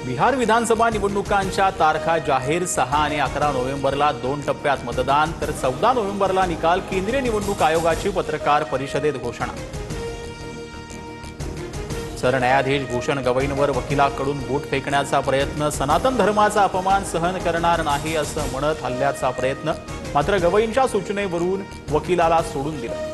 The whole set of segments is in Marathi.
बिहार विधानसभा निवडणुकांच्या तारखा जाहीर 6 आणि 11 नोव्हेंबरला 2 टप्प्यात मतदान तर 14 नोव्हेंबरला निकाल केंद्रीय निवडणूक आयोगाची पत्रकार परिषदेत घोषणा। सरन्यायाधीश भूषण गवईंवर वकिलाकडून बूट फेकण्याचा प्रयत्न सनातन धर्माचा अपमान सहन करणार नाही असं म्हणत हल्ल्याचा प्रयत्न, मात्र गवईंच्या सूचनेवरून वकिलाला सोडून दिलं।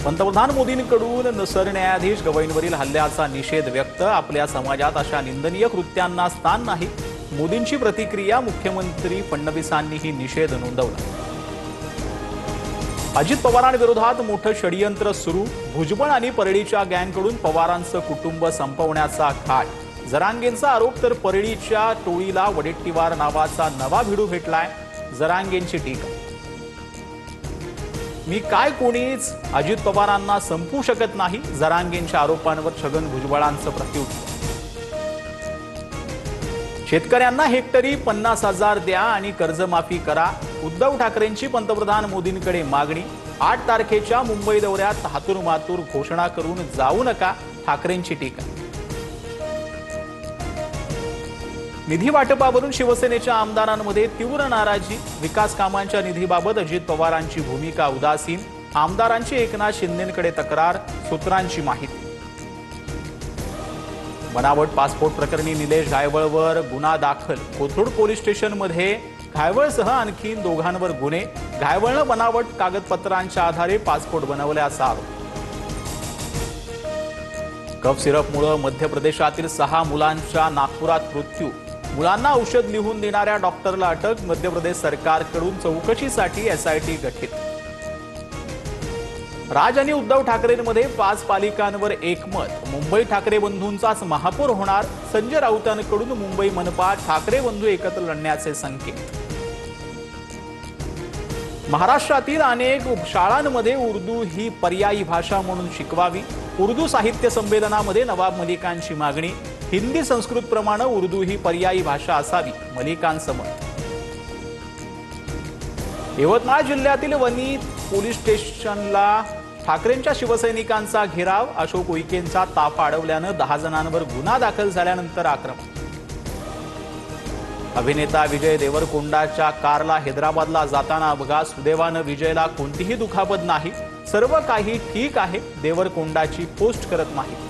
पंतप्रधान मोदींकडून सरन्यायाधीश गवईंवरील हल्ल्याचा निषेध व्यक्त, आपल्या समाजात अशा निंदनीय कृत्यांना स्थान नाही। मोदींची प्रतिक्रिया, मुख्यमंत्री फडणवीसांनीही निषेध नोंदवला। अजित पवारांविरोधात मोठं षडयंत्र सुरू, भुजबळ आणि परळीच्या गँगकडून पवारांचं कुटुंब संपवण्याचा घाट। जरांगेंचा आरोप तर परळीच्या टोळीला वडेट्टीवार नावाचा नवा भिडू भेटलाय, जरांगेंची टीका। मी काय कोणीच अजित पवारांना संपवू शकत नाही, जरांगेंच्या आरोपांवर छगन भुजबळांचं प्रत्युत्तर। शेतकऱ्यांना हेक्टरी 50,000 द्या आणि कर्जमाफी करा, उद्धव ठाकरेंची पंतप्रधान मोदींकडे मागणी। 8 तारखेच्या मुंबई दौऱ्यात हातूरमातूर घोषणा करून जाऊ नका, ठाकरेंची टीका। निधी वाटपावरून शिवसेनेच्या आमदारांमध्ये तीव्र नाराजी, विकास कामांच्या निधीबाबत अजित पवारांची भूमिका उदासीन, आमदारांची एकनाथ शिंदेंकडे तक्रार, सूत्रांची माहिती। बनावट पासपोर्ट प्रकरणी निलेश घायवळवर गुन्हा दाखल, कोथरूड पोलीस स्टेशनमध्ये घायवळसह आणखी 2 दोघांवर गुन्हे, घायवळनं बनावट कागदपत्रांच्या आधारे पासपोर्ट बनवल्याचा आरोप। कफ सिरपमुळे मध्य प्रदेशातील 6 मुलांचा नागपुरात मृत्यू, मुलांना औषध लिहून देणाऱ्या डॉक्टरला अटक, मध्य प्रदेश सरकारकडून चौकशीसाठी एसआयटी गठीत। राज आणि उद्धव ठाकरेंमध्ये 5 पालिकांवर एकमत, मुंबई ठाकरे बंधूंचाच महापौर होणार, संजय राऊतांकडून मुंबई मनपा ठाकरे बंधू एकत्र लढण्याचे संकेत। महाराष्ट्रातील अनेक शाळांमध्ये उर्दू ही पर्यायी भाषा म्हणून शिकवावी, उर्दू साहित्य संमेलनामध्ये नवाब मलिकांची मागणी, हिंदी संस्कृत प्रमाणे उर्दू ही पर्यायी भाषा असावी, मलिकांचं मत। यवतमाळ जिल्ह्यातील वणी पोलीस स्टेशनला ठाकरेंच्या शिवसैनिकांचा घेराव, अशोक उईकेंचा ताफा अडवल्यानं 10 जणांवर गुन्हा दाखल झाल्यानंतर आक्रमण। अभिनेता विजय देवरकोंडाच्या कारला हैदराबादला जाताना अपघात, सुदैवानं विजयला कोणतीही दुखापत नाही, सर्व काही ठीक आहे, देवरकोंडाची पोस्ट करत माहिती।